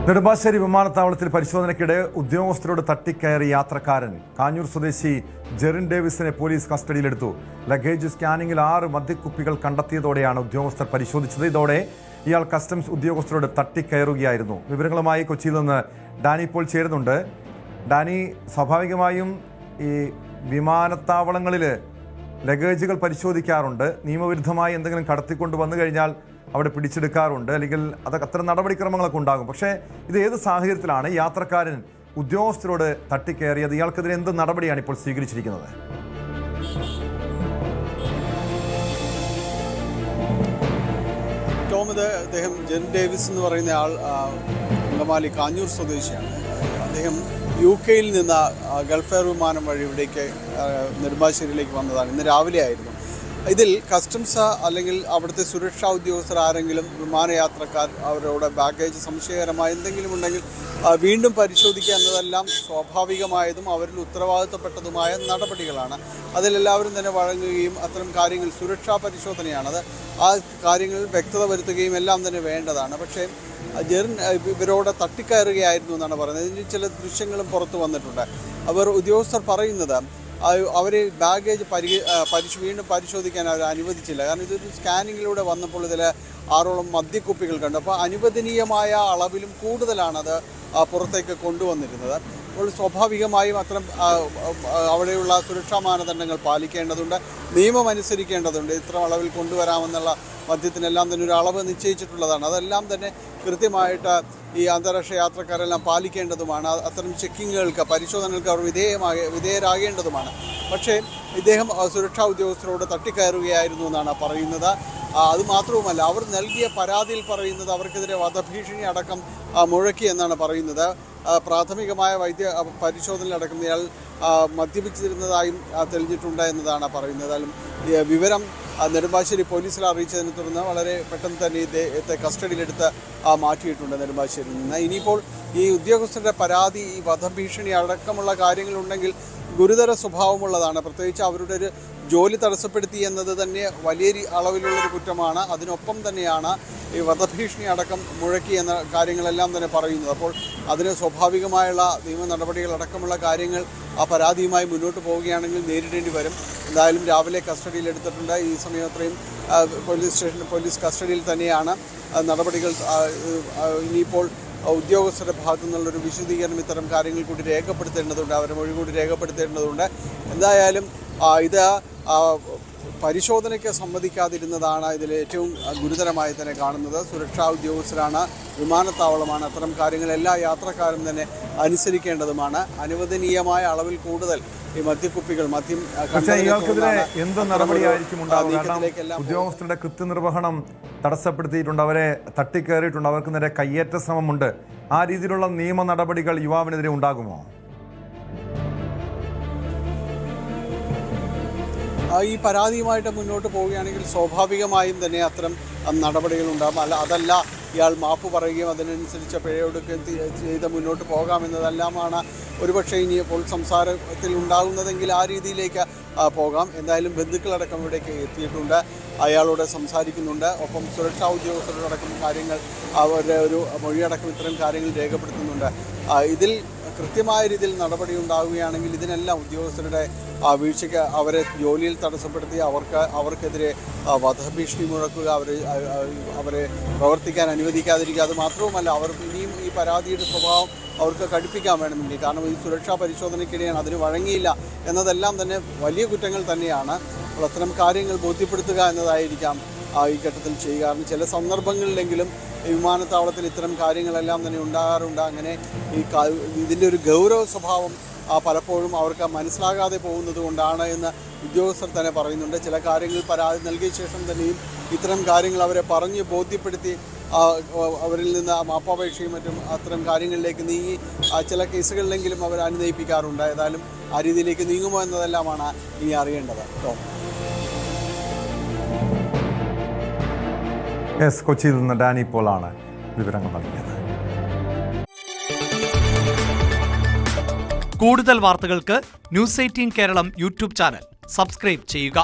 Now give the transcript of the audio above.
നെടുമ്പാശ്ശേരി വിമാനത്താവളത്തിൽ പരിശോധനയ്ക്കിടെ ഉദ്യോഗസ്ഥരോട് തട്ടിക്കയറി യാത്രക്കാരൻ. കാഞ്ഞൂർ സ്വദേശി ജെറിൻ ഡേവിസിനെ പോലീസ് കസ്റ്റഡിയിലെടുത്തു. ലഗേജ് സ്കാനിംഗിൽ 6 മദ്യക്കുപ്പികൾ കണ്ടെത്തിയതോടെയാണ് ഉദ്യോഗസ്ഥർ പരിശോധിച്ചത്. ഇതോടെ ഇയാൾ കസ്റ്റംസ് ഉദ്യോഗസ്ഥരോട് തട്ടിക്കയറുകയായിരുന്നു. വിവരങ്ങളുമായി കൊച്ചിയിൽ നിന്ന് ഡാനി പോൾ ചേരുന്നുണ്ട്. ഡാനി, സ്വാഭാവികമായും ഈ വിമാനത്താവളങ്ങളിൽ ലഗേജുകൾ പരിശോധിക്കാറുണ്ട്. നിയമവിരുദ്ധമായി എന്തെങ്കിലും കടത്തിക്കൊണ്ട് വന്നു കഴിഞ്ഞാൽ അവിടെ പിടിച്ചെടുക്കാറുണ്ട്, അല്ലെങ്കിൽ അതൊക്കെ അത്തരം നടപടിക്രമങ്ങളൊക്കെ ഉണ്ടാകും. പക്ഷേ ഇത് ഏത് സാഹചര്യത്തിലാണ് യാത്രക്കാരൻ ഉദ്യോഗസ്ഥരോട് തട്ടിക്കയറിയത്? ഇയാൾക്കെതിരെ എന്ത് നടപടിയാണ് ഇപ്പോൾ സ്വീകരിച്ചിരിക്കുന്നത്? ടോം, അദ്ദേഹം ജെറിൻ ഡേവിസ് എന്ന് പറയുന്ന ആൾ അങ്കമാലി കാഞ്ഞൂർ സ്വദേശിയാണ്. അദ്ദേഹം UK-യിൽ നിന്ന് ഗൾഫ് എയർ വിമാനം വഴി ഇവിടേക്ക് നെടുമ്പാശ്ശേരിയിലേക്ക് വന്നതാണ്. ഇന്ന് രാവിലെ ആയിരുന്നു. ഇതിൽ കസ്റ്റംസ് അല്ലെങ്കിൽ അവിടുത്തെ സുരക്ഷാ ഉദ്യോഗസ്ഥർ ആരെങ്കിലും വിമാനയാത്രക്കാർ അവരോട് ബാഗേജ് സംശയകരമായ എന്തെങ്കിലും ഉണ്ടെങ്കിൽ വീണ്ടും പരിശോധിക്കുക എന്നതെല്ലാം സ്വാഭാവികമായതും അവരിൽ ഉത്തരവാദിത്തപ്പെട്ടതുമായ നടപടികളാണ്. അതിലെല്ലാവരും തന്നെ വഴങ്ങുകയും അത്തരം കാര്യങ്ങൾ സുരക്ഷാ പരിശോധനയാണത്. ആ കാര്യങ്ങളിൽ വ്യക്തത വരുത്തുകയും എല്ലാം തന്നെ വേണ്ടതാണ്. പക്ഷേ ജെറിൻ ഇവരോട് തട്ടിക്കയറുകയായിരുന്നു എന്നാണ് പറയുന്നത്. ഇതിന് ചില ദൃശ്യങ്ങളും പുറത്തു വന്നിട്ടുണ്ട്. ഉദ്യോഗസ്ഥർ പറയുന്നത് അവരെ ബാഗേജ് വീണ്ടും പരിശോധിക്കാൻ അവർ അനുവദിച്ചില്ല. കാരണം ഇതൊരു സ്കാനിങ്ങിലൂടെ വന്നപ്പോൾ ഇതിൽ 6ഓളം മദ്യക്കുപ്പികൾ കണ്ടു. അപ്പോൾ അനുവദനീയമായ അളവിലും കൂടുതലാണത് പുറത്തേക്ക് കൊണ്ടുവന്നിരുന്നത്. അപ്പോൾ സ്വാഭാവികമായും അത്തരം അവിടെയുള്ള സുരക്ഷാ മാനദണ്ഡങ്ങൾ പാലിക്കേണ്ടതുണ്ട്, നിയമം അനുസരിക്കേണ്ടതുണ്ട്. ഇത്ര അളവിൽ കൊണ്ടുവരാമെന്നുള്ള മദ്യത്തിനെല്ലാം തന്നെ ഒരു അളവ് നിശ്ചയിച്ചിട്ടുള്ളതാണ്. അതെല്ലാം തന്നെ കൃത്യമായിട്ട് ഈ അന്താരാഷ്ട്ര യാത്രക്കാരെല്ലാം പാലിക്കേണ്ടതുമാണ്. അത്തരം ചെക്കിങ്ങുകൾക്ക്, പരിശോധനകൾക്ക് അവർ വിധേയരാകേണ്ടതുമാണ്. പക്ഷേ ഇദ്ദേഹം സുരക്ഷാ ഉദ്യോഗസ്ഥരോട് തട്ടിക്കയറുകയായിരുന്നു എന്നാണ് പറയുന്നത്. അതുമാത്രവുമല്ല, അവർ നൽകിയ പരാതിയിൽ പറയുന്നത് അവർക്കെതിരെ വധഭീഷണി അടക്കം മുഴക്കി എന്നാണ് പറയുന്നത്. പ്രാഥമികമായ പരിശോധനയിലടക്കം ഇയാൾ മദ്യപിച്ചിരുന്നതായും തെളിഞ്ഞിട്ടുണ്ട് എന്നതാണ് പറയുന്നത്. വിവരം നെടുമ്പാശ്ശേരി പോലീസിൽ അറിയിച്ചതിനെ തുടർന്ന് വളരെ പെട്ടെന്ന് തന്നെ ഇദ്ദേഹത്തെ കസ്റ്റഡിയിലെടുത്ത് മാറ്റിയിട്ടുണ്ട് നെടുമ്പാശ്ശേരിയിൽ നിന്ന്. ഇനിയിപ്പോൾ ഈ ഉദ്യോഗസ്ഥരുടെ പരാതി, ഈ വധഭീഷണി അടക്കമുള്ള കാര്യങ്ങളുണ്ടെങ്കിൽ ഗുരുതര സ്വഭാവമുള്ളതാണ്. പ്രത്യേകിച്ച് അവരുടെ ഒരു ജോലി തടസ്സപ്പെടുത്തി എന്നത് തന്നെ വലിയ അളവിലുള്ളൊരു കുറ്റമാണ്. അതിനൊപ്പം തന്നെയാണ് ഈ വധഭീഷണി അടക്കം മുഴക്കി എന്ന കാര്യങ്ങളെല്ലാം തന്നെ പറയുന്നത്. അപ്പോൾ അതിന് സ്വാഭാവികമായുള്ള നിയമ നടപടികളടക്കമുള്ള കാര്യങ്ങൾ ആ പരാതിയുമായി മുന്നോട്ട് പോവുകയാണെങ്കിൽ നേരിടേണ്ടി വരും. എന്തായാലും രാവിലെ കസ്റ്റഡിയിലെടുത്തിട്ടുണ്ട്. ഈ സമയം അത്രയും പോലീസ് കസ്റ്റഡിയിൽ തന്നെയാണ്. നടപടികൾ ഇനിയിപ്പോൾ ഉദ്യോഗസ്ഥരുടെ ഭാഗത്തു നിന്നുള്ളൊരു വിശദീകരണം ഇത്തരം കാര്യങ്ങൾ കൂടി രേഖപ്പെടുത്തേണ്ടതുണ്ട്, അവരുടെ മൊഴി കൂടി രേഖപ്പെടുത്തേണ്ടതുണ്ട്. എന്തായാലും ഇത് പരിശോധനയ്ക്ക് സമ്മതിക്കാതിരുന്നതാണ് ഇതിൽ ഏറ്റവും ഗുരുതരമായി തന്നെ കാണുന്നത്. സുരക്ഷാ ഉദ്യോഗസ്ഥരാണ്, വിമാനത്താവളമാണ്. അത്തരം കാര്യങ്ങൾ എല്ലാ യാത്രക്കാരും തന്നെ അനുസരിക്കേണ്ടതുമാണ്. അനുവദനീയമായ അളവിൽ കൂടുതൽ ഈ മദ്യക്കുപ്പികൾ എന്ത് നടപടിയായിരിക്കും ഉണ്ടാവുക? ഉദ്യോഗസ്ഥരുടെ കൃത്യനിർവഹണം തടസ്സപ്പെടുത്തിയിട്ടുണ്ട്, അവരെ തട്ടിക്കയറിയിട്ടുണ്ട്, അവർക്ക് നേരെ കയ്യേറ്റ ശ്രമമുണ്ട്. ആ രീതിയിലുള്ള നിയമ നടപടികൾ യുവാവിനെതിരെ ഉണ്ടാകുമോ? ഈ പരാതിയുമായിട്ട് മുന്നോട്ട് പോവുകയാണെങ്കിൽ സ്വാഭാവികമായും തന്നെ അത്തരം നടപടികൾ ഉണ്ടാകും. അതല്ല ഇയാൾ മാപ്പ് പറയുകയും അതിനനുസരിച്ച് പിഴയൊടുക്കുകയും ചെയ്ത് മുന്നോട്ട് പോകാമെന്നതെല്ലാമാണ് ഒരുപക്ഷെ ഇനിയിപ്പോൾ സംസാരത്തിൽ ഉണ്ടാകുന്നതെങ്കിൽ ആ രീതിയിലേക്ക് പോകാം. എന്തായാലും ബന്ധുക്കളടക്കം ഇവിടേക്ക് എത്തിയിട്ടുണ്ട്, അയാളോട് സംസാരിക്കുന്നുണ്ട്. ഒപ്പം സുരക്ഷാ ഉദ്യോഗസ്ഥരോടക്കം കാര്യങ്ങൾ, അവരുടെ ഒരു മൊഴിയടക്കം ഇത്തരം കാര്യങ്ങൾ രേഖപ്പെടുത്തുന്നുണ്ട്. ഇതിൽ കൃത്യമായ രീതിയിൽ നടപടി ഉണ്ടാവുകയാണെങ്കിൽ ഇതിനെല്ലാം ഉദ്യോഗസ്ഥരുടെ വീഴ്ചയ്ക്ക്, അവരെ ജോലിയിൽ തടസ്സപ്പെടുത്തി അവർക്കെതിരെ വധഭീഷണി മുഴക്കുക, അവരെ പ്രവർത്തിക്കാൻ അനുവദിക്കാതിരിക്കുക. അത് മാത്രവുമല്ല, അവർ ഇനിയും ഈ പരാതിയുടെ സ്വഭാവം അവർക്ക് കടുപ്പിക്കാൻ വേണമെങ്കിൽ, കാരണം ഈ സുരക്ഷാ പരിശോധനയ്ക്കിടെയാണ്, അതിന് വഴങ്ങിയില്ല എന്നതെല്ലാം തന്നെ വലിയ കുറ്റങ്ങൾ തന്നെയാണ്. അപ്പോൾ അത്തരം കാര്യങ്ങൾ ബോധ്യപ്പെടുത്തുക എന്നതായിരിക്കാം ഈ ഘട്ടത്തിൽ ചെയ്യുക. കാരണം ചില സന്ദർഭങ്ങളിലെങ്കിലും വിമാനത്താവളത്തിൽ ഇത്തരം കാര്യങ്ങളെല്ലാം തന്നെ ഉണ്ടാകാറുണ്ട്. അങ്ങനെ ഇതിൻ്റെ ഒരു ഗൗരവ സ്വഭാവം പലപ്പോഴും അവർക്ക് മനസ്സിലാകാതെ പോകുന്നത് കൊണ്ടാണ് എന്ന് ഉദ്യോഗസ്ഥർ തന്നെ പറയുന്നുണ്ട്. ചില കാര്യങ്ങൾ പരാതി നൽകിയ ശേഷം തന്നെയും ഇത്തരം കാര്യങ്ങൾ അവരെ പറഞ്ഞ് ബോധ്യപ്പെടുത്തി അവരിൽ നിന്ന് മാപ്പാപേക്ഷയും മറ്റും അത്തരം കാര്യങ്ങളിലേക്ക് നീങ്ങി ചില കേസുകളിലെങ്കിലും അവർ അനുനയിപ്പിക്കാറുണ്ട്. ഏതായാലും ആ രീതിയിലേക്ക് നീങ്ങുമോ എന്നതെല്ലാമാണ് ഇനി അറിയേണ്ടത്. കൊച്ചിയിൽ നിന്ന് ഡാനി പോളാണ് വിവരങ്ങൾ നൽകിയത്. കൂടുതൽ വാർത്തകൾക്ക് News 18 Keralam YouTube channel subscribe ചെയ്യുക.